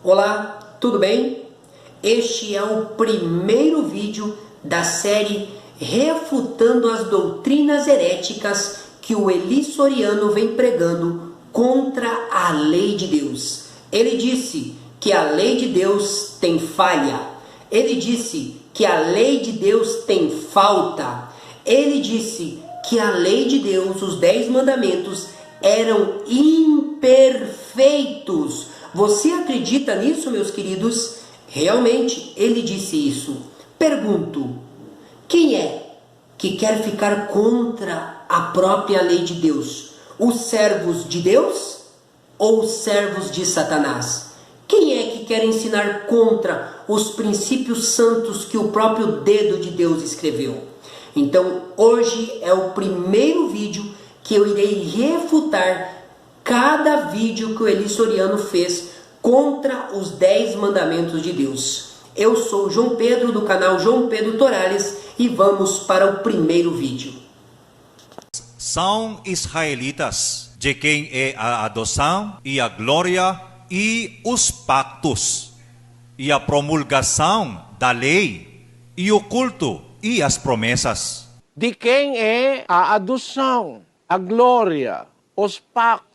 Olá, tudo bem? Este é o primeiro vídeo da série Refutando as Doutrinas Heréticas que o Eli Soriano vem pregando contra a lei de Deus. Ele disse que a lei de Deus tem falha. Ele disse que a lei de Deus tem falta. Ele disse que a lei de Deus, os 10 mandamentos, eram imperfeitos. Você acredita nisso, meus queridos? Realmente, ele disse isso. Pergunto, quem é que quer ficar contra a própria lei de Deus? Os servos de Deus ou os servos de Satanás? Quem é que quer ensinar contra os princípios santos que o próprio dedo de Deus escreveu? Então, hoje é o primeiro vídeo que eu irei refutar cada vídeo que o Eli Soriano fez contra os 10 mandamentos de Deus. Eu sou João Pedro, do canal João Pedro Torales, e vamos para o primeiro vídeo. São israelitas, de quem é a adoção e a glória e os pactos, e a promulgação da lei, e o culto e as promessas. De quem é a adoção, a glória, os pactos,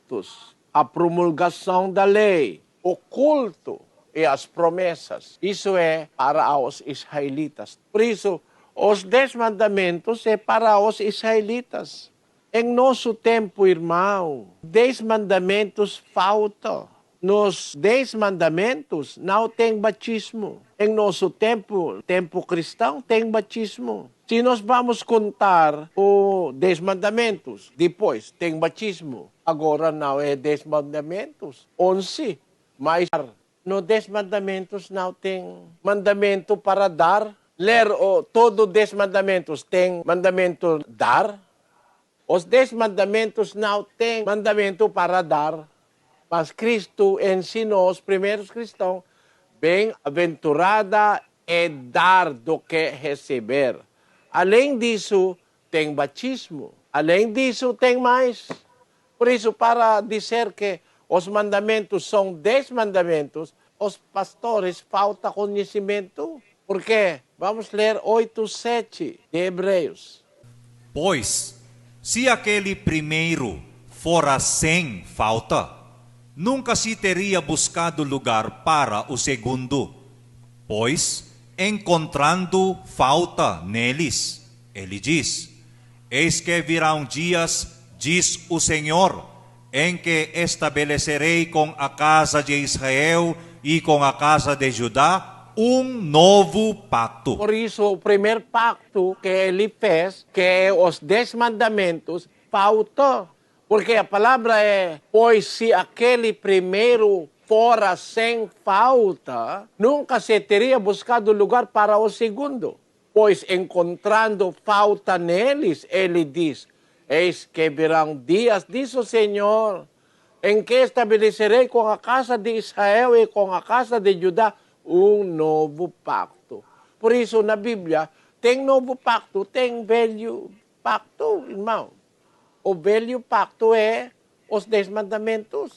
a promulgação da lei, o culto e as promessas. Isso é para os israelitas. Por isso, os 10 mandamentos é para os israelitas. Em nosso tempo, irmão, 10 mandamentos faltam. Nos 10 mandamentos não tem batismo. Em nosso tempo cristão, tem batismo. Se nós vamos contar os 10 mandamentos, depois tem batismo. Agora não é 10 mandamentos, 11. Mas nos 10 mandamentos não tem mandamento para dar. Ler todos os 10 mandamentos tem mandamento dar. Os 10 mandamentos não tem mandamento para dar. Mas Cristo ensinou os primeiros cristãos, bem-aventurada é dar do que receber. Além disso, tem batismo. Além disso, tem mais. Por isso, para dizer que os mandamentos são 10 mandamentos, os pastores falta conhecimento. Por quê? Vamos ler 8:7 de Hebreus. Pois, se aquele primeiro fora sem falta, nunca se teria buscado lugar para o segundo. Pois, encontrando falta neles, ele diz: eis que virão dias, diz o Senhor, em que estabelecerei com a casa de Israel e com a casa de Judá novo pacto. Por isso, o primeiro pacto que ele fez, que é os 10 mandamentos, faltou. Porque a palavra é, pois se aquele primeiro fora sem falta, nunca se teria buscado lugar para o segundo. Pois encontrando falta neles, ele diz: eis que virão dias, diz o Senhor, em que estabelecerei com a casa de Israel e com a casa de Judá novo pacto. Por isso, na Bíblia, tem novo pacto, tem velho pacto, irmão. O velho pacto é os 10 mandamentos.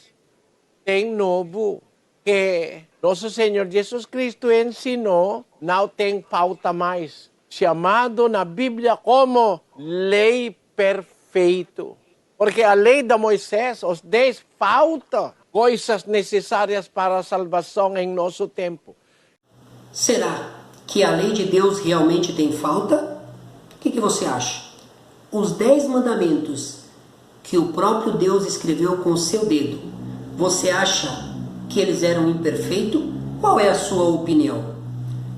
Tem novo, que nosso Senhor Jesus Cristo ensinou, não tem falta mais. Chamado na Bíblia como lei perfeita. Porque a lei de Moisés, os 10 falta coisas necessárias para a salvação em nosso tempo. Será que a lei de Deus realmente tem falta? O que você acha? Os 10 mandamentos que o próprio Deus escreveu com o seu dedo, você acha que eles eram imperfeitos? Qual é a sua opinião?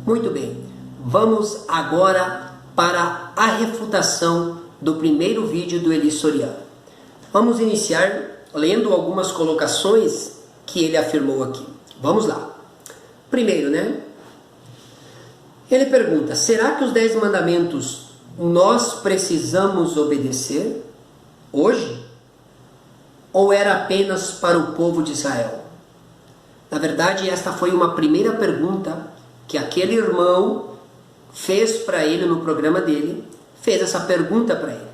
Muito bem, vamos agora para a refutação do primeiro vídeo do Eli Soriano. Vamos iniciar lendo algumas colocações que ele afirmou aqui. Vamos lá. Primeiro, ele pergunta: será que os 10 mandamentos nós precisamos obedecer hoje? Ou era apenas para o povo de Israel? Na verdade, esta foi uma primeira pergunta que aquele irmão fez para ele no programa dele, fez essa pergunta para ele.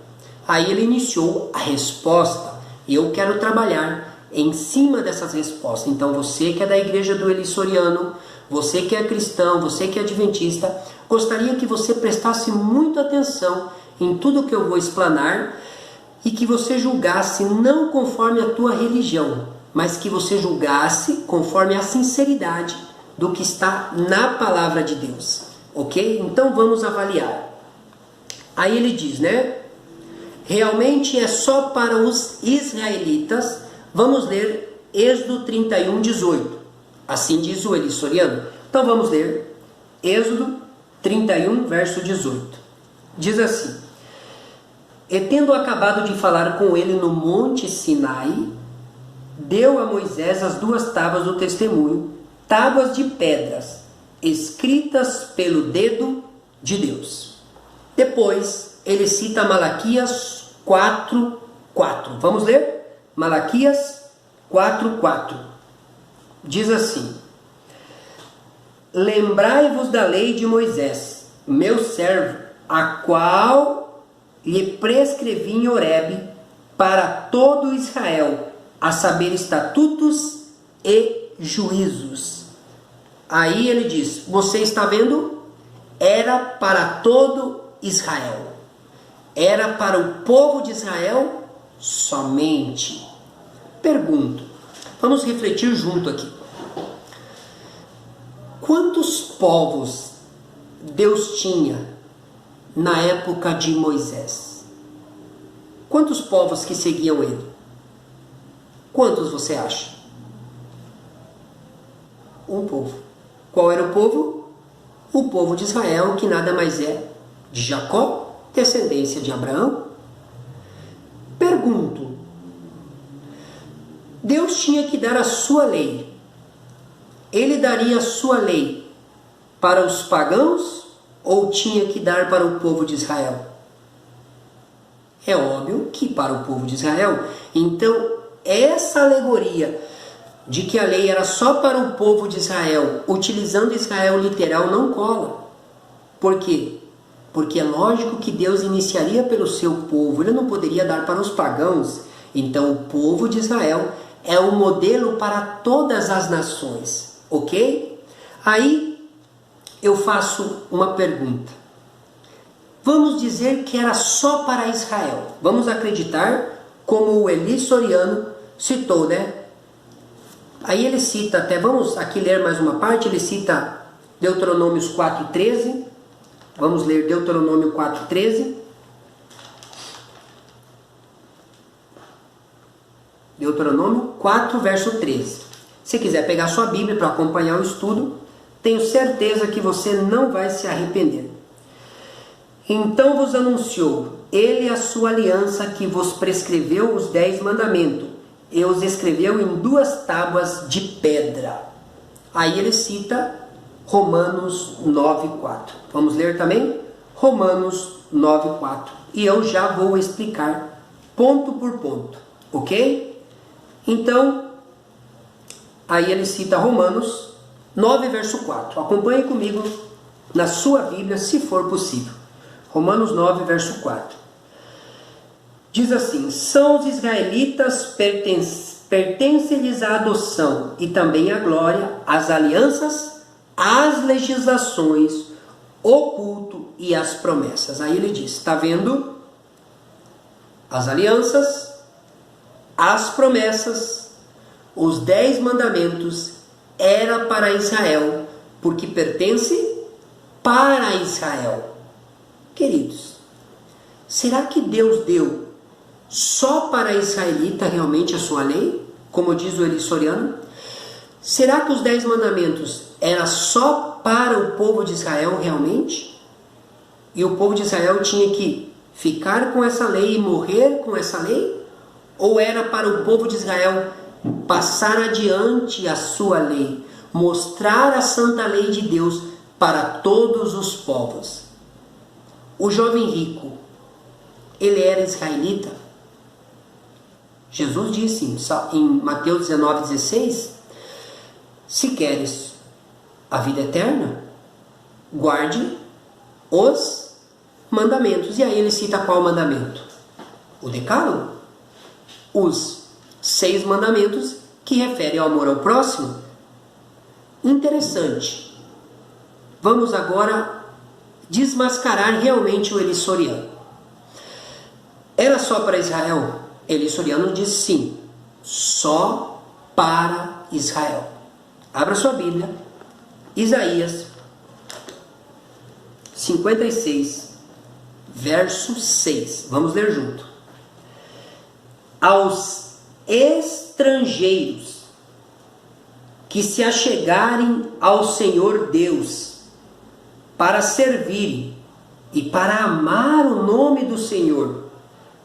Aí ele iniciou a resposta, e eu quero trabalhar em cima dessas respostas. Então você que é da igreja do Eli Soriano, você que é cristão, você que é adventista, gostaria que você prestasse muita atenção em tudo que eu vou explanar e que você julgasse não conforme a tua religião, mas que você julgasse conforme a sinceridade do que está na palavra de Deus. Ok? Então vamos avaliar. Aí ele diz, né? Realmente é só para os israelitas. Vamos ler Êxodo 31, 18. Assim diz o Eli Soriano. Então vamos ler Êxodo 31, verso 18. Diz assim: E tendo acabado de falar com ele no monte Sinai, deu a Moisés as 2 tábuas do testemunho, tábuas de pedras, escritas pelo dedo de Deus. Depois ele cita Malaquias 4:4. Vamos ler? Malaquias 4:4. Diz assim: Lembrai-vos da lei de Moisés, meu servo, a qual lhe prescrevi em Horebe para todo Israel, a saber, estatutos e juízos. Aí ele diz, você está vendo? Era para todo Israel. Era para o povo de Israel somente. Pergunto, vamos refletir junto aqui. Quantos povos Deus tinha na época de Moisés? Quantos povos que seguiam ele? Quantos você acha? Um povo. Qual era o povo? O povo de Israel, que nada mais é de Jacó, descendência de Abraão. Pergunto, Deus tinha que dar a sua lei. Ele daria a sua lei para os pagãos ou tinha que dar para o povo de Israel? É óbvio que para o povo de Israel. Então, essa alegoria de que a lei era só para o povo de Israel, utilizando Israel literal, não cola. Por quê? Porque é lógico que Deus iniciaria pelo seu povo, ele não poderia dar para os pagãos. Então o povo de Israel é o modelo para todas as nações, ok? Aí eu faço uma pergunta. Vamos dizer que era só para Israel. Vamos acreditar, como o Eli Soriano citou, né? Aí ele cita até, vamos aqui ler mais uma parte, ele cita Deuteronômios 4:13. Vamos ler Deuteronômio 4:13. Deuteronômio 4, verso 13. Se quiser pegar sua Bíblia para acompanhar o estudo, tenho certeza que você não vai se arrepender. Então vos anunciou ele a sua aliança que vos prescreveu os 10 mandamentos, e os escreveu em 2 tábuas de pedra. Aí ele cita Romanos 9:4. Vamos ler também? Romanos 9:4. E eu já vou explicar ponto por ponto, ok? Então, aí ele cita Romanos 9, verso 4. Acompanhe comigo na sua Bíblia, se for possível. Romanos 9, verso 4. Diz assim: são os israelitas, pertence-lhes a adoção e também a glória, as alianças, as legislações, o culto e as promessas. Aí ele diz, está vendo? As alianças, as promessas, os 10 mandamentos era para Israel, porque pertence para Israel. Queridos, será que Deus deu só para a israelita realmente a sua lei? Como diz o Eli Soriano? Será que os 10 mandamentos era só para o povo de Israel realmente? E o povo de Israel tinha que ficar com essa lei e morrer com essa lei? Ou era para o povo de Israel passar adiante a sua lei, mostrar a santa lei de Deus para todos os povos? O jovem rico, ele era israelita? Jesus disse em Mateus 19:16, se queres a vida eterna, guarde os mandamentos. E aí ele cita qual mandamento? O decálogo? Os 6 mandamentos que referem ao amor ao próximo. Interessante. Vamos agora desmascarar realmente o Eli Soriano. Era só para Israel? Eli Soriano diz sim, só para Israel. Abra sua Bíblia, Isaías 56, verso 6. Vamos ler junto. Aos estrangeiros que se achegarem ao Senhor Deus para servirem e para amar o nome do Senhor,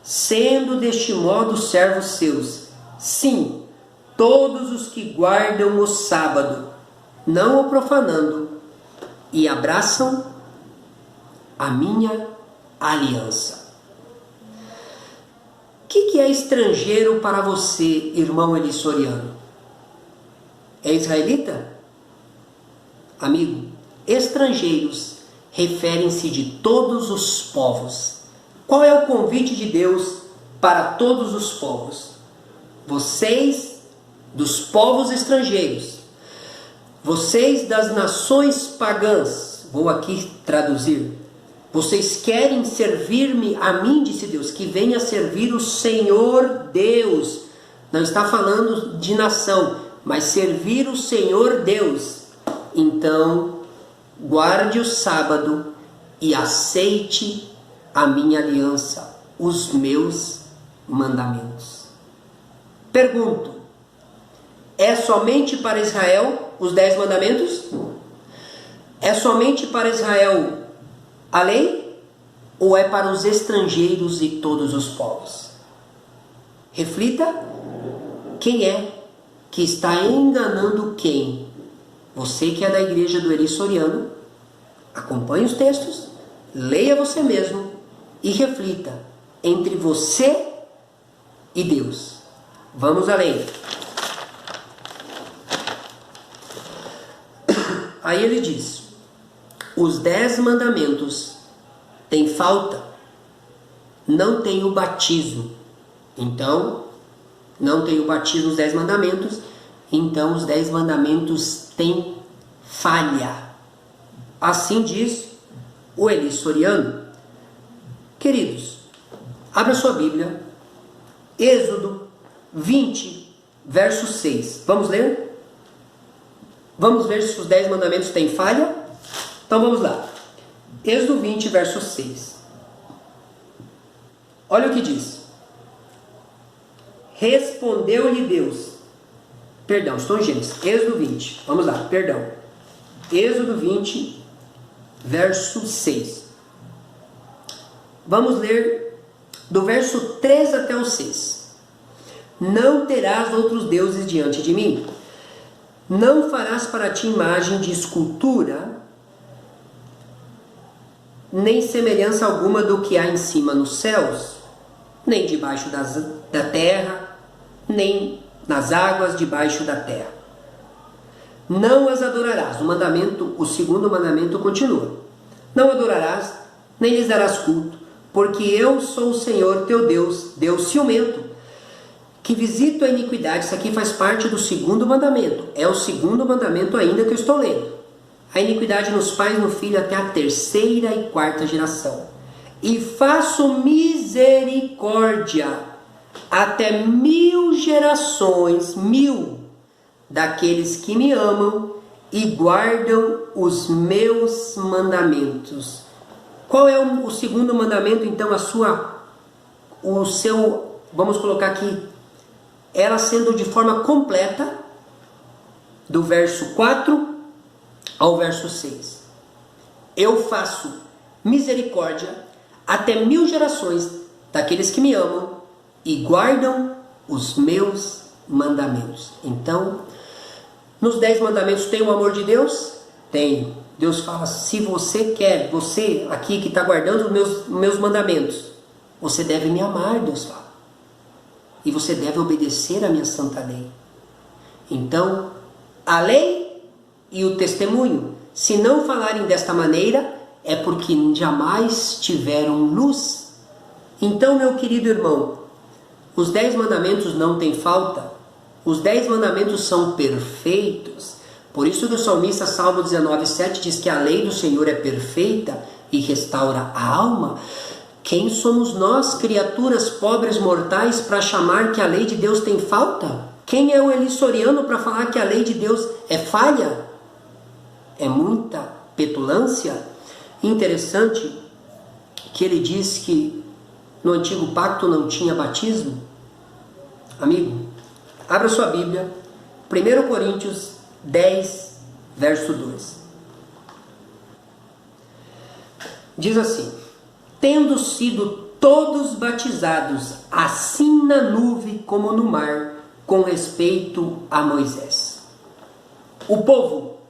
sendo deste modo servos seus, sim, todos os que guardam o sábado, não o profanando, e abraçam a minha aliança. O que é estrangeiro para você, irmão Eli Soriano? É israelita? Amigo, estrangeiros referem-se de todos os povos. Qual é o convite de Deus para todos os povos? Vocês dos povos estrangeiros, vocês das nações pagãs, vou aqui traduzir, vocês querem servir-me a mim, disse Deus, que venha servir o Senhor Deus. Não está falando de nação, mas servir o Senhor Deus. Então, guarde o sábado e aceite a minha aliança, os meus mandamentos. Pergunto, é somente para Israel os 10 mandamentos? É somente para Israel a lei? Ou é para os estrangeiros e todos os povos? Reflita, quem é que está enganando quem? Você que é da igreja do Eli Soriano, acompanhe os textos, leia você mesmo e reflita entre você e Deus. Vamos além. Aí ele diz, os 10 mandamentos têm falta, não tem o batismo. Então, não tem o batismo os 10 mandamentos, então os 10 mandamentos têm falha. Assim diz o Eli Soriano. Queridos, abra sua Bíblia, Êxodo 20, verso 6. Vamos ler? Vamos ver se os 10 mandamentos têm falha? Então vamos lá. Êxodo 20, verso 6. Olha o que diz. Respondeu-lhe Deus. Perdão, estou em Gênesis. Êxodo 20. Vamos lá, perdão. Êxodo 20, verso 6. Vamos ler do verso 3 até o 6. Não terás outros deuses diante de mim. Não farás para ti imagem de escultura, nem semelhança alguma do que há em cima nos céus, nem debaixo da terra, nem nas águas debaixo da terra. Não as adorarás. O segundo mandamento continua. Não adorarás, nem lhes darás culto, porque eu sou o Senhor teu Deus, Deus ciumento, que visito a iniquidade. Isso aqui faz parte do segundo mandamento. É o segundo mandamento ainda que eu estou lendo. A iniquidade nos pais, no filho, até a 3ª e 4ª geração. E faço misericórdia até 1000 gerações, 1000, daqueles que me amam e guardam os meus mandamentos. Qual é o segundo mandamento, então, vamos colocar aqui, ela sendo de forma completa, do verso 4 ao verso 6. Eu faço misericórdia até 1000 gerações daqueles que me amam e guardam os meus mandamentos. Então, nos 10 mandamentos tem o amor de Deus? Tem. Deus fala, se você quer, você aqui que está guardando os meus mandamentos, você deve me amar, Deus fala. E você deve obedecer a minha santa lei. Então, a lei e o testemunho, se não falarem desta maneira, é porque jamais tiveram luz. Então, meu querido irmão, Os 10 mandamentos não têm falta. Os 10 mandamentos são perfeitos. Por isso que o salmista Salmo 19:7 diz que a lei do Senhor é perfeita e restaura a alma. Quem somos nós, criaturas pobres mortais, para chamar que a lei de Deus tem falta? Quem é o Eli Soriano para falar que a lei de Deus é falha? É muita petulância. Interessante que ele diz que no Antigo Pacto não tinha batismo. Amigo, abra sua Bíblia, 1 Coríntios 10, verso 2. Diz assim: tendo sido todos batizados, assim na nuvem como no mar, com respeito a Moisés. O povo,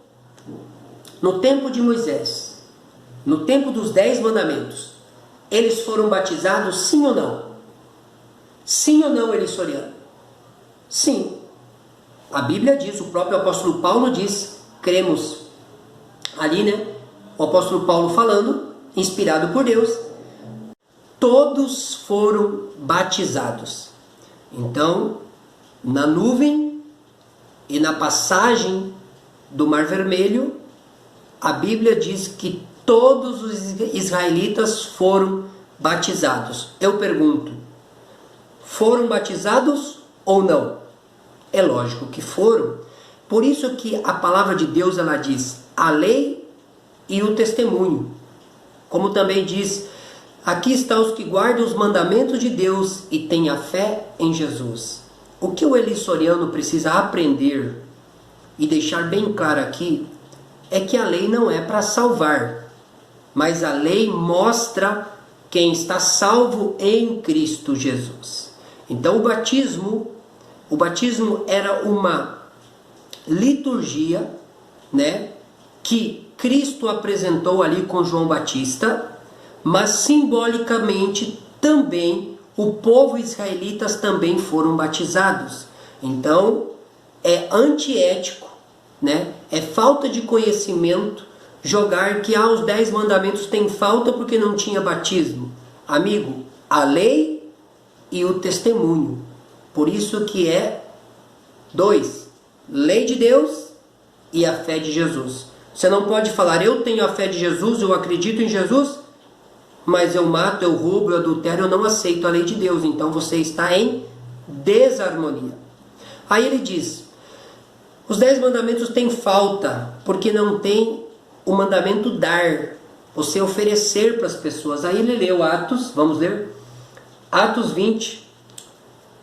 no tempo de Moisés, no tempo dos 10 mandamentos, eles foram batizados, sim ou não? Sim ou não, Eli Soriano? Sim. A Bíblia diz, o próprio apóstolo Paulo diz, cremos ali, né? O apóstolo Paulo falando, inspirado por Deus, todos foram batizados. Então, na nuvem e na passagem do Mar Vermelho, a Bíblia diz que todos os israelitas foram batizados. Eu pergunto, foram batizados ou não? É lógico que foram. Por isso que a palavra de Deus, ela diz a lei e o testemunho. Como também diz, aqui estão os que guardam os mandamentos de Deus e têm a fé em Jesus. O que o Eli Soriano precisa aprender e deixar bem claro aqui é que a lei não é para salvar, mas a lei mostra quem está salvo em Cristo Jesus. Então o batismo era uma liturgia, né, que Cristo apresentou ali com João Batista, mas simbolicamente também o povo israelitas também foram batizados. Então é antiético, né? É falta de conhecimento jogar que os 10 mandamentos têm falta porque não tinha batismo. Amigo, a lei e o testemunho. Por isso que é 2, lei de Deus e a fé de Jesus. Você não pode falar, eu tenho a fé de Jesus, eu acredito em Jesus, mas eu mato, eu roubo, eu adultero, eu não aceito a lei de Deus. Então você está em desarmonia. Aí ele diz, os 10 mandamentos têm falta, porque não tem o mandamento dar, você oferecer para as pessoas. Aí ele leu Atos, vamos ler? Atos 20,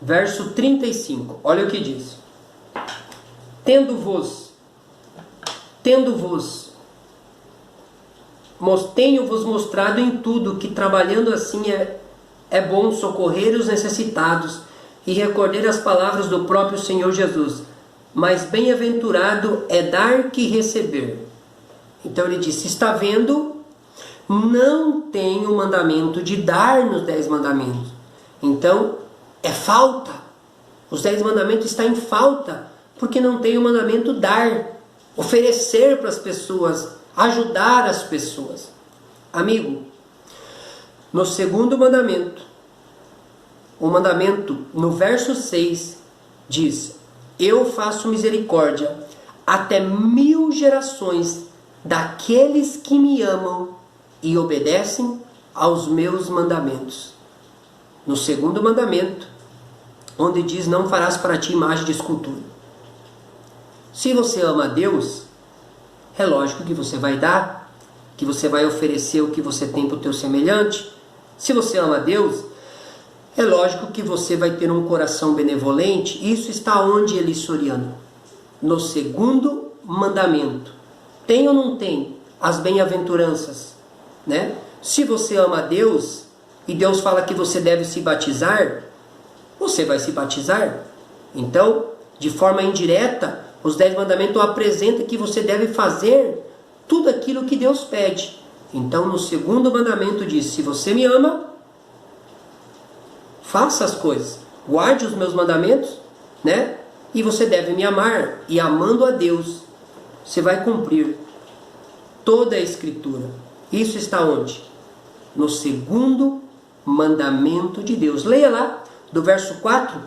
verso 35. Olha o que diz. Tenho-vos mostrado em tudo que trabalhando assim é bom socorrer os necessitados e recordar as palavras do próprio Senhor Jesus. Mas bem-aventurado é dar que receber. Então ele disse, está vendo? Não tem o mandamento de dar nos 10 mandamentos. Então é falta. Os 10 mandamentos estão em falta, porque não tem o mandamento dar, oferecer para as pessoas, ajudar as pessoas. Amigo, no segundo mandamento, o mandamento no verso 6 diz, eu faço misericórdia até 1000 gerações daqueles que me amam e obedecem aos meus mandamentos. No segundo mandamento, onde diz, não farás para ti imagem de escultura. Se você ama a Deus, é lógico que você vai dar, que você vai oferecer o que você tem para o teu semelhante. Se você ama a Deus, é lógico que você vai ter um coração benevolente. Isso está onde, Eli Soriano? No segundo mandamento. Tem ou não tem as bem-aventuranças, né? Se você ama a Deus e Deus fala que você deve se batizar, você vai se batizar. Então, de forma indireta, os 10 mandamentos apresentam que você deve fazer tudo aquilo que Deus pede. Então, no segundo mandamento diz, se você me ama, faça as coisas, guarde os meus mandamentos, né? E você deve me amar. E amando a Deus, você vai cumprir toda a Escritura. Isso está onde? No segundo mandamento de Deus. Leia lá, do verso 4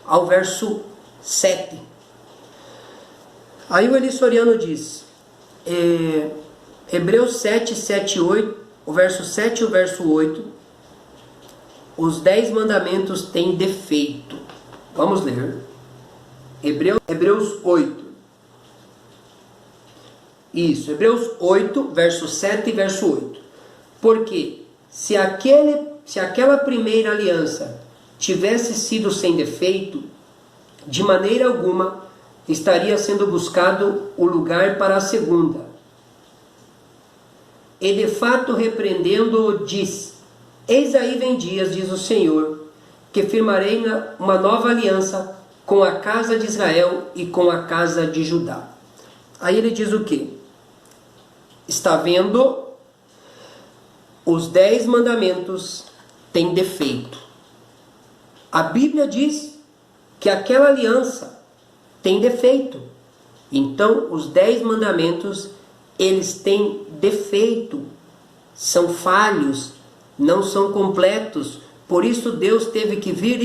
ao verso 7. Aí o Eli Soriano diz, Hebreus 7, 7 e 8, o verso 7 e o verso 8, os 10 mandamentos têm defeito. Vamos ler. Hebreus 8. Isso, Hebreus 8, verso 7 e verso 8. Porque se aquela primeira aliança tivesse sido sem defeito, de maneira alguma estaria sendo buscado o lugar para a segunda. E de fato, repreendendo-o, diz: Eis aí vem dias, diz o Senhor, que firmarei uma nova aliança com a casa de Israel e com a casa de Judá. Aí ele diz o quê? Está vendo? Os 10 mandamentos têm defeito. A Bíblia diz que aquela aliança tem defeito. Então, os 10 mandamentos, eles têm defeito. São falhos, não são completos. Por isso, Jesus teve que vir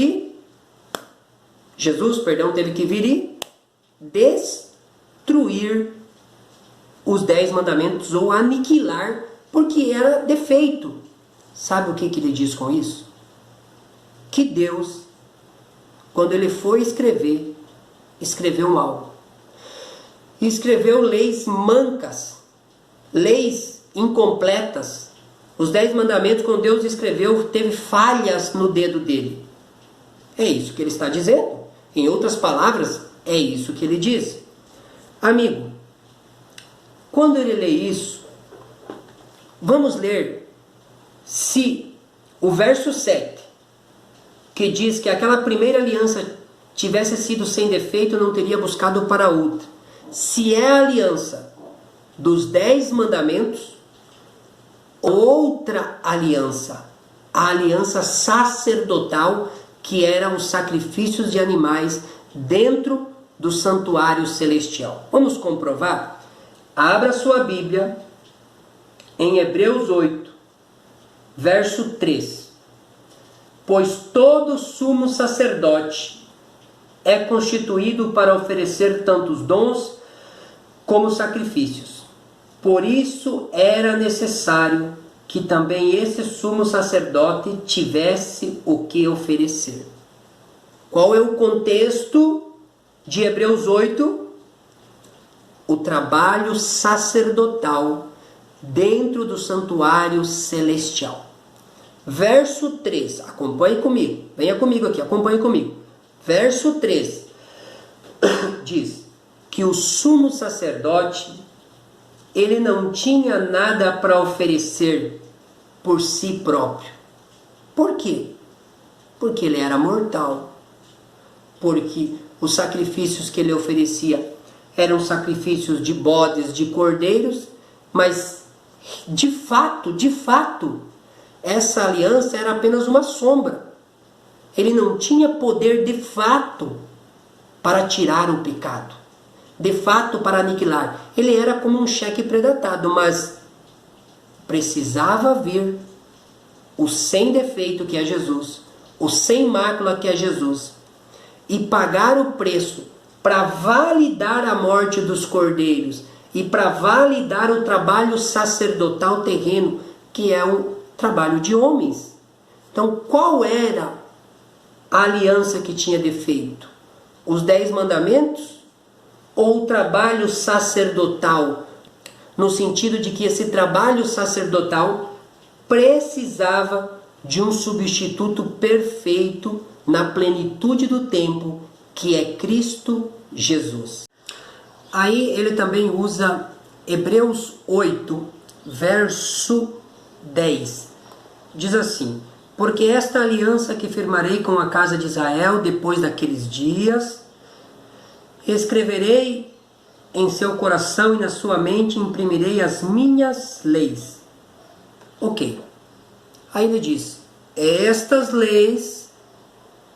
e destruir os 10 mandamentos ou aniquilar, porque era defeito. Sabe o que ele diz com isso? Que Deus, quando ele foi escrever, escreveu mal. Escreveu leis mancas, leis incompletas. Os 10 mandamentos, quando Deus escreveu, teve falhas no dedo dele. É isso que ele está dizendo. Em outras palavras, é isso que ele diz. Amigo, quando ele lê isso, vamos ler se o verso 7, que diz que aquela primeira aliança tivesse sido sem defeito, não teria buscado para outra. Se é a aliança dos 10 mandamentos, outra aliança, a aliança sacerdotal, que eram os sacrifícios de animais dentro do santuário celestial. Vamos comprovar? Abra sua Bíblia em Hebreus 8, verso 3. Pois todo sumo sacerdote é constituído para oferecer tantos dons como sacrifícios. Por isso era necessário que também esse sumo sacerdote tivesse o que oferecer. Qual é o contexto de Hebreus 8? O trabalho sacerdotal dentro do santuário celestial. Verso 3, acompanhe comigo, venha comigo aqui, acompanhe comigo. Verso 3 diz que o sumo sacerdote, ele não tinha nada para oferecer por si próprio. Por quê? Porque ele era mortal. Porque os sacrifícios que ele oferecia eram sacrifícios de bodes, de cordeiros, mas de fato, essa aliança era apenas uma sombra. Ele não tinha poder de fato para tirar o pecado, de fato para aniquilar. Ele era como um cheque predatado, mas precisava vir o sem defeito, que é Jesus, o sem mácula, que é Jesus, e pagar o preço para validar a morte dos cordeiros e para validar o trabalho sacerdotal terreno, que é o trabalho de homens. Então, qual era a aliança que tinha defeito? Os 10 mandamentos ou o trabalho sacerdotal? No sentido de que esse trabalho sacerdotal precisava de um substituto perfeito na plenitude do tempo, que é Cristo Jesus. Aí ele também usa Hebreus 8, verso 10. Diz assim: porque esta aliança que firmarei com a casa de Israel depois daqueles dias, escreverei em seu coração e na sua mente imprimirei as minhas leis. Ok. Aí ele diz: estas leis,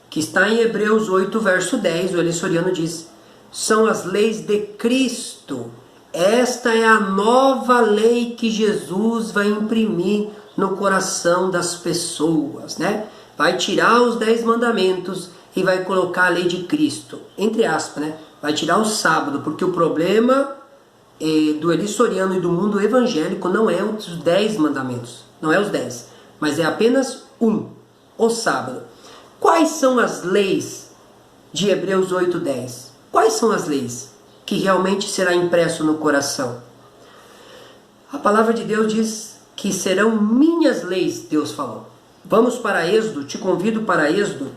que está em Hebreus 8, verso 10, o Eli Soriano diz, são as leis de Cristo. Esta é a nova lei que Jesus vai imprimir no coração das pessoas, né? vai tirar os 10 mandamentos e vai colocar a lei de Cristo, entre aspas, né? Vai tirar o sábado, porque o problema do Eli Soriano e do mundo evangélico não é os 10 mandamentos, não é os 10, mas é apenas um, o sábado. Quais são as leis de Hebreus 8:10? Quais são as leis que realmente será impresso no coração? A palavra de Deus diz que serão minhas leis, Deus falou. Vamos para Êxodo, te convido para Êxodo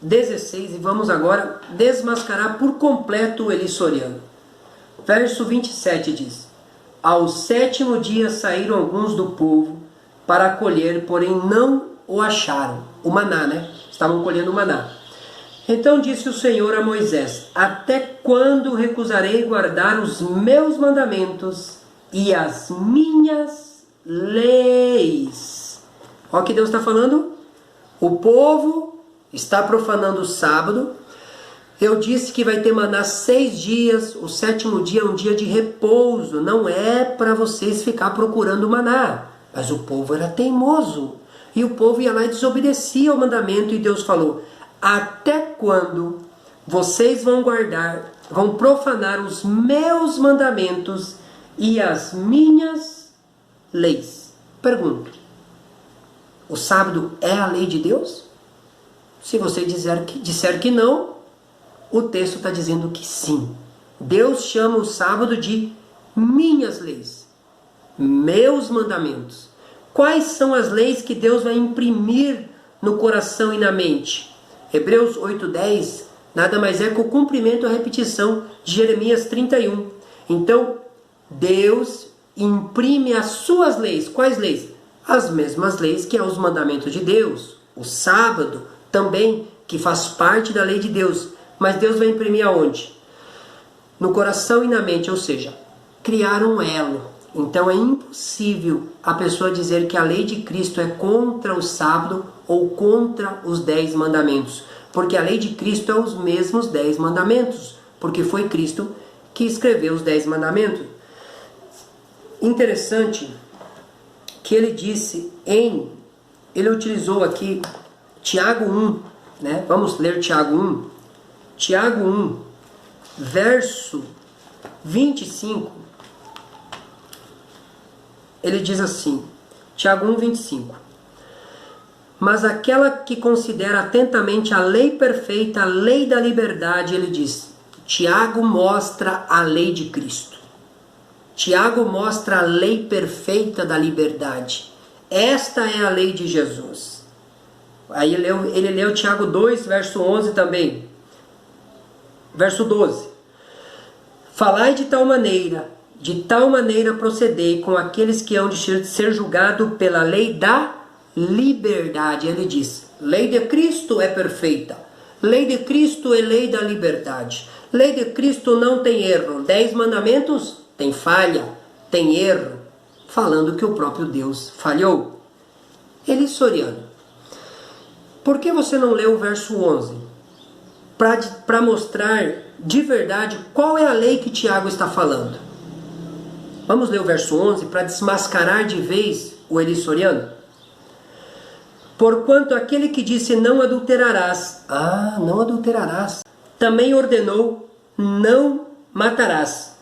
16 e vamos agora desmascarar por completo o Eli Soriano. Verso 27 diz: ao 7º dia saíram alguns do povo para colher, porém não o acharam. O maná, né? Estavam colhendo o maná. Então disse o Senhor a Moisés: até quando recusarei guardar os meus mandamentos e as minhas leis? Olha o que Deus está falando. O povo está profanando o sábado. Eu disse que vai ter maná 6 dias. O 7º dia é um dia de repouso. Não é para vocês ficar procurando maná. Mas o povo era teimoso. E o povo ia lá e desobedecia ao mandamento. E Deus falou: até quando vocês vão profanar os meus mandamentos e as minhas leis? Pergunto: o sábado é a lei de Deus? Se você disser que não, o texto está dizendo que sim. Deus chama o sábado de minhas leis, meus mandamentos. Quais são as leis que Deus vai imprimir no coração e na mente? Hebreus 8:10 nada mais é que o cumprimento e a repetição de Jeremias 31. Então, Deus imprime as suas leis. Quais leis? As mesmas leis que é os mandamentos de Deus. O sábado também, que faz parte da lei de Deus. Mas Deus vai imprimir aonde? No coração e na mente, ou seja, criar um elo. Então é impossível a pessoa dizer que a lei de Cristo é contra o sábado ou contra os 10 mandamentos. Porque a lei de Cristo é os mesmos 10 mandamentos. Porque foi Cristo que escreveu os 10 mandamentos. Interessante que ele disse ele utilizou aqui Tiago 1, né? Vamos ler Tiago 1. Tiago 1, verso 25, ele diz assim, Tiago 1, 25: mas aquela que considera atentamente a lei perfeita, a lei da liberdade, ele diz, Tiago mostra a lei de Cristo. Tiago mostra a lei perfeita da liberdade. Esta é a lei de Jesus. Aí ele leu Tiago 2, verso 11 também. Verso 12: falai de tal maneira procedei com aqueles que hão de ser julgados pela lei da liberdade. Ele diz, lei de Cristo é perfeita, lei de Cristo é lei da liberdade, lei de Cristo não tem erro. 10 mandamentos tem falha, tem erro, falando que o próprio Deus falhou. Eli Soriano, por que você não leu o verso 11? Para mostrar de verdade qual é a lei que Tiago está falando. Vamos ler o verso 11 para desmascarar de vez o Eli Soriano. Porquanto aquele que disse não adulterarás, não adulterarás, também ordenou não matarás.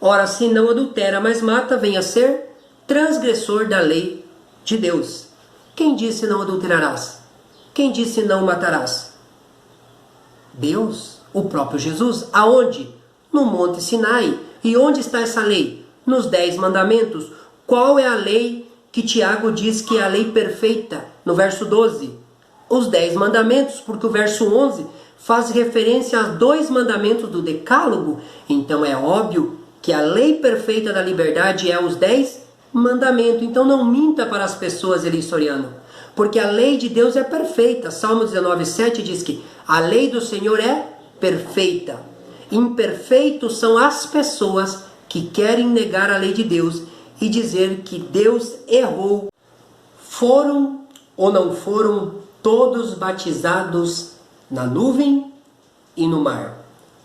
Ora, se não adultera, mas mata, vem a ser transgressor da lei de Deus. Quem disse não adulterarás? Quem disse não matarás? Deus, o próprio Jesus. Aonde? No Monte Sinai. E onde está essa lei? Nos 10 mandamentos. Qual é a lei que Tiago diz que é a lei perfeita? No verso 12. Os 10 mandamentos, porque o verso 11 faz referência a 2 mandamentos do decálogo. Então é óbvio que a lei perfeita da liberdade é os 10 mandamentos. Então não minta para as pessoas, Eli Soriano. Porque a lei de Deus é perfeita. Salmo 19:7 diz que a lei do Senhor é perfeita. Imperfeitos são as pessoas que querem negar a lei de Deus e dizer que Deus errou. Foram ou não foram todos batizados na nuvem e no mar?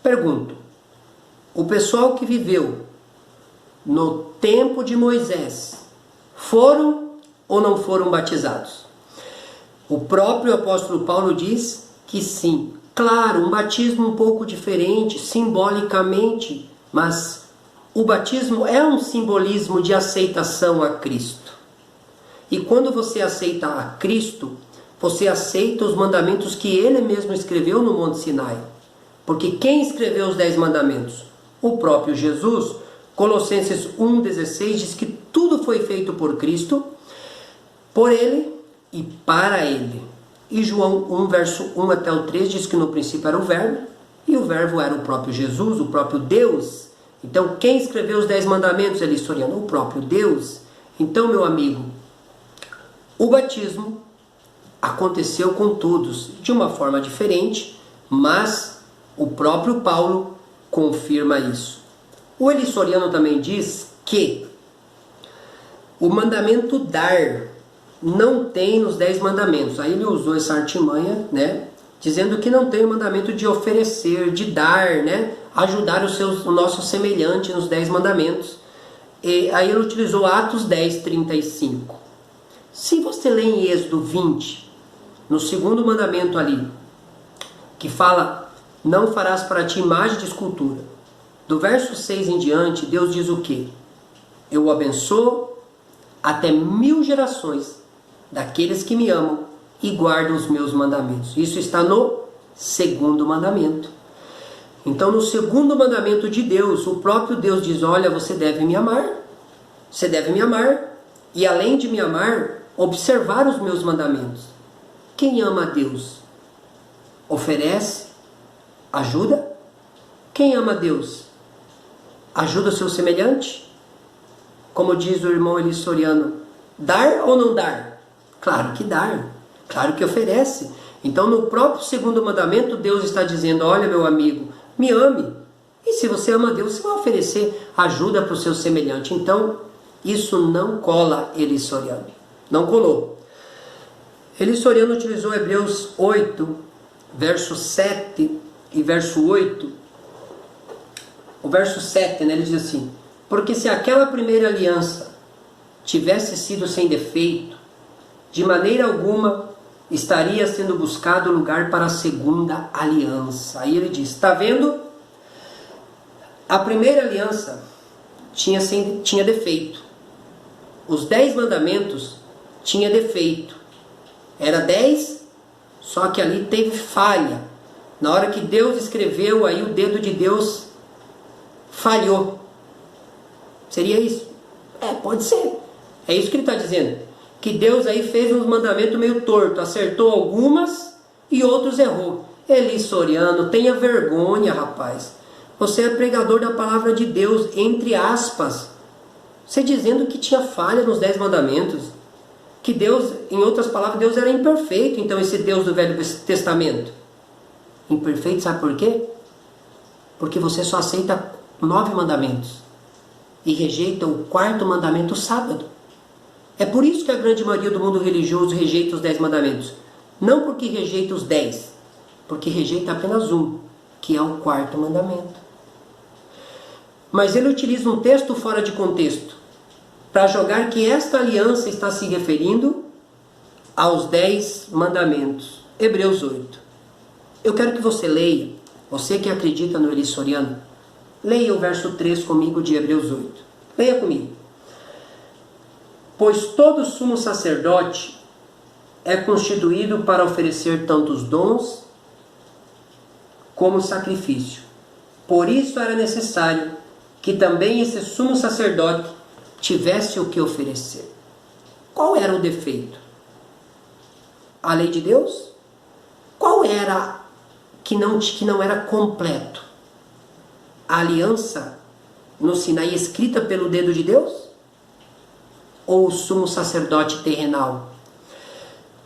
Pergunto, o pessoal que viveu no tempo de Moisés foram ou não foram batizados? O próprio apóstolo Paulo diz que sim. Claro, um batismo um pouco diferente, simbolicamente, mas o batismo é um simbolismo de aceitação a Cristo. E quando você aceita a Cristo, você aceita os mandamentos que Ele mesmo escreveu no Monte Sinai. Porque quem escreveu os 10 mandamentos? O próprio Jesus. Colossenses 1,16 diz que tudo foi feito por Cristo, por Ele e para Ele. E João 1, verso 1 até o 3 diz que no princípio era o Verbo, e o Verbo era o próprio Jesus, o próprio Deus. Então quem escreveu os 10 mandamentos, ele historiando? O próprio Deus. Então, meu amigo, o batismo aconteceu com todos, de uma forma diferente, mas o próprio Paulo confirma isso. O Eli Soriano também diz que o mandamento dar não tem nos 10 mandamentos. Aí ele usou essa artimanha, né, dizendo que não tem o mandamento de oferecer, de dar, né, ajudar o nosso semelhante nos 10 mandamentos. E aí ele utilizou Atos 10, 35. Se você lê em Êxodo 20, no segundo mandamento ali, que fala, não farás para ti imagem de escultura. Do verso 6 em diante, Deus diz o quê? Eu o abençoo até 1000 gerações daqueles que me amam e guardam os meus mandamentos. Isso está no segundo mandamento. Então, no segundo mandamento de Deus, o próprio Deus diz, olha, você deve me amar. Você deve me amar. E além de me amar, observar os meus mandamentos. Quem ama a Deus? Oferece? Ajuda? Quem ama a Deus? Ajuda o seu semelhante? Como diz o irmão Eli Soriano, dar ou não dar? Claro que dar. Claro que oferece. Então, no próprio segundo mandamento, Deus está dizendo, olha, meu amigo, me ame. E se você ama a Deus, você vai oferecer ajuda para o seu semelhante. Então, isso não cola, Eli Soriano. Não colou. Eli Soriano utilizou Hebreus 8, verso 7 e verso 8. O verso 7, né, ele diz assim, porque se aquela primeira aliança tivesse sido sem defeito, de maneira alguma estaria sendo buscado lugar para a segunda aliança. Aí ele diz, está vendo? A primeira aliança tinha defeito. Os 10 mandamentos tinha defeito. Era 10, só que ali teve falha. Na hora que Deus escreveu, aí o dedo de Deus falhou. Seria isso? Pode ser. É isso que ele está dizendo. Que Deus aí fez uns mandamentos meio torto. Acertou algumas e outros errou. Eli Soriano, tenha vergonha, rapaz. Você é pregador da palavra de Deus, entre aspas. Você dizendo que tinha falha nos 10 mandamentos. Que Deus, em outras palavras, Deus era imperfeito. Então esse Deus do Velho Testamento. Imperfeito, sabe por quê? Porque você só aceita 9 mandamentos. E rejeita o 4º mandamento, o sábado. É por isso que a grande maioria do mundo religioso rejeita os 10 mandamentos. Não porque rejeita os 10. Porque rejeita apenas um, que é o 4º mandamento. Mas ele utiliza um texto fora de contexto para jogar que esta aliança está se referindo aos 10 mandamentos. Hebreus 8. Eu quero que você leia, você que acredita no Eli Soriano, leia o verso 3 comigo de Hebreus 8. Leia comigo. Pois todo sumo sacerdote é constituído para oferecer tanto os dons como o sacrifício. Por isso era necessário que também esse sumo sacerdote tivesse o que oferecer. Qual era o defeito? A lei de Deus? Qual era que não era completo? A aliança no Sinai escrita pelo dedo de Deus? Ou o sumo sacerdote terrenal?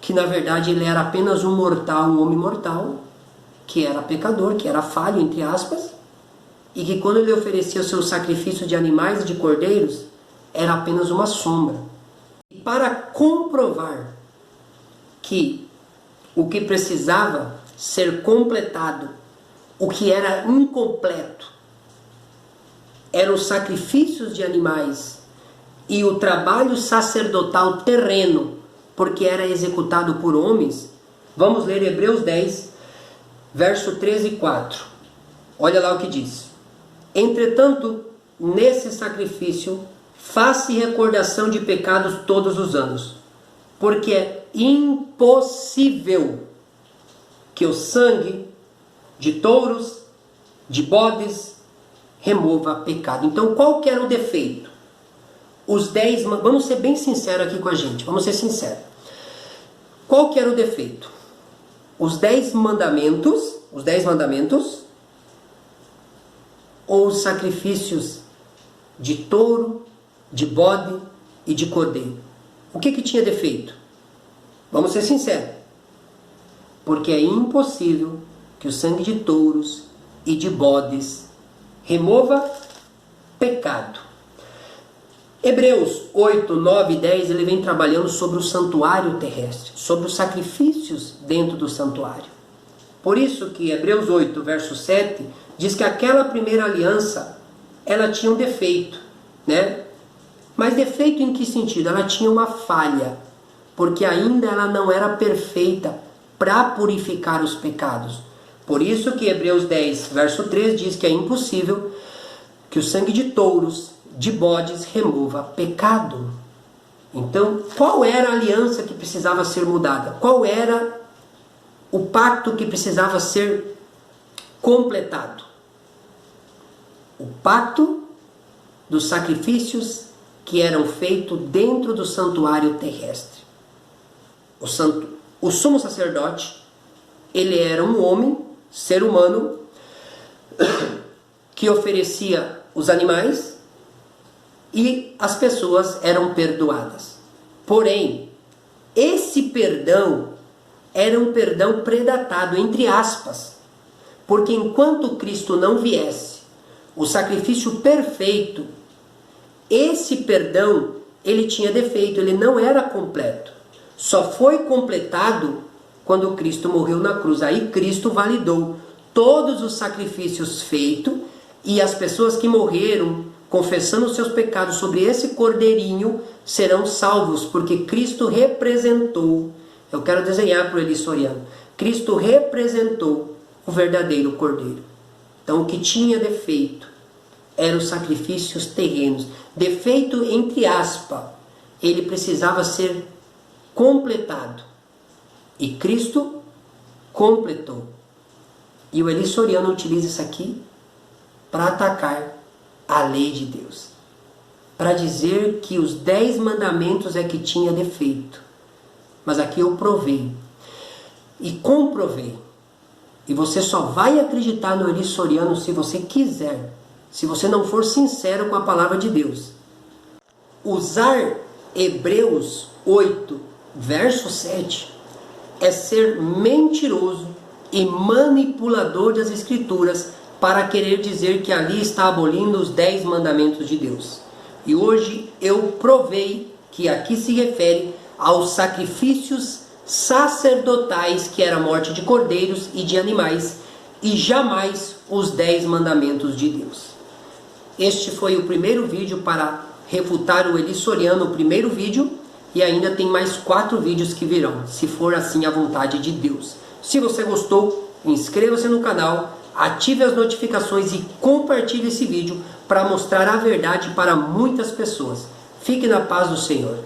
Que na verdade ele era apenas um mortal, um homem mortal, que era pecador, que era falho, entre aspas, e que quando ele oferecia o seu sacrifício de animais e de cordeiros, era apenas uma sombra. E para comprovar que o que precisava ser completado, o que era incompleto, eram os sacrifícios de animais e o trabalho sacerdotal terreno porque era executado por homens. Vamos ler Hebreus 10, verso 13 e 4. Olha lá o que diz. Entretanto, nesse sacrifício, faça recordação de pecados todos os anos, porque é impossível que o sangue de touros, de bodes, remova pecado. Então, qual que era o defeito? Vamos ser bem sinceros aqui com a gente, vamos ser sinceros. Qual que era o defeito? Os 10 mandamentos, ou os sacrifícios de touro, de bode e de cordeiro? O que tinha defeito? Vamos ser sinceros. Porque é impossível que o sangue de touros e de bodes remova pecado. Hebreus 8, 9 e 10, ele vem trabalhando sobre o santuário terrestre, sobre os sacrifícios dentro do santuário. Por isso que Hebreus 8, verso 7, diz que aquela primeira aliança, ela tinha um defeito, né? Mas defeito em que sentido? Ela tinha uma falha, porque ainda ela não era perfeita para purificar os pecados. Por isso que Hebreus 10, verso 3 diz que é impossível que o sangue de touros, de bodes, remova pecado. Então, qual era a aliança que precisava ser mudada? Qual era o pacto que precisava ser completado? O pacto dos sacrifícios que eram feitos dentro do santuário terrestre. O sumo sacerdote, ele era um homem, ser humano, que oferecia os animais e as pessoas eram perdoadas. Porém, esse perdão era um perdão predatado, entre aspas, porque enquanto Cristo não viesse, o sacrifício perfeito, esse perdão, ele tinha defeito, ele não era completo. Só foi completado quando Cristo morreu na cruz. Aí Cristo validou todos os sacrifícios feitos e as pessoas que morreram confessando os seus pecados sobre esse cordeirinho serão salvos, porque Cristo representou, eu quero desenhar para o Eli Soriano, Cristo representou o verdadeiro cordeiro. Então o que tinha defeito eram os sacrifícios terrenos. Defeito entre aspas, ele precisava ser completado. E Cristo completou. E o Eli Soriano utiliza isso aqui para atacar a lei de Deus. Para dizer que os 10 mandamentos é que tinha defeito. Mas aqui eu provei. E comprovei. E você só vai acreditar no Eli Soriano se você quiser. Se você não for sincero com a palavra de Deus. Usar Hebreus 8, verso 7, é ser mentiroso e manipulador das Escrituras para querer dizer que ali está abolindo os 10 mandamentos de Deus. E hoje eu provei que aqui se refere aos sacrifícios sacerdotais, que era a morte de cordeiros e de animais, e jamais os 10 mandamentos de Deus. Este foi o primeiro vídeo para refutar o Eli Soriano, o primeiro vídeo, e ainda tem mais 4 vídeos que virão, se for assim a vontade de Deus. Se você gostou, inscreva-se no canal, ative as notificações e compartilhe esse vídeo para mostrar a verdade para muitas pessoas. Fique na paz do Senhor.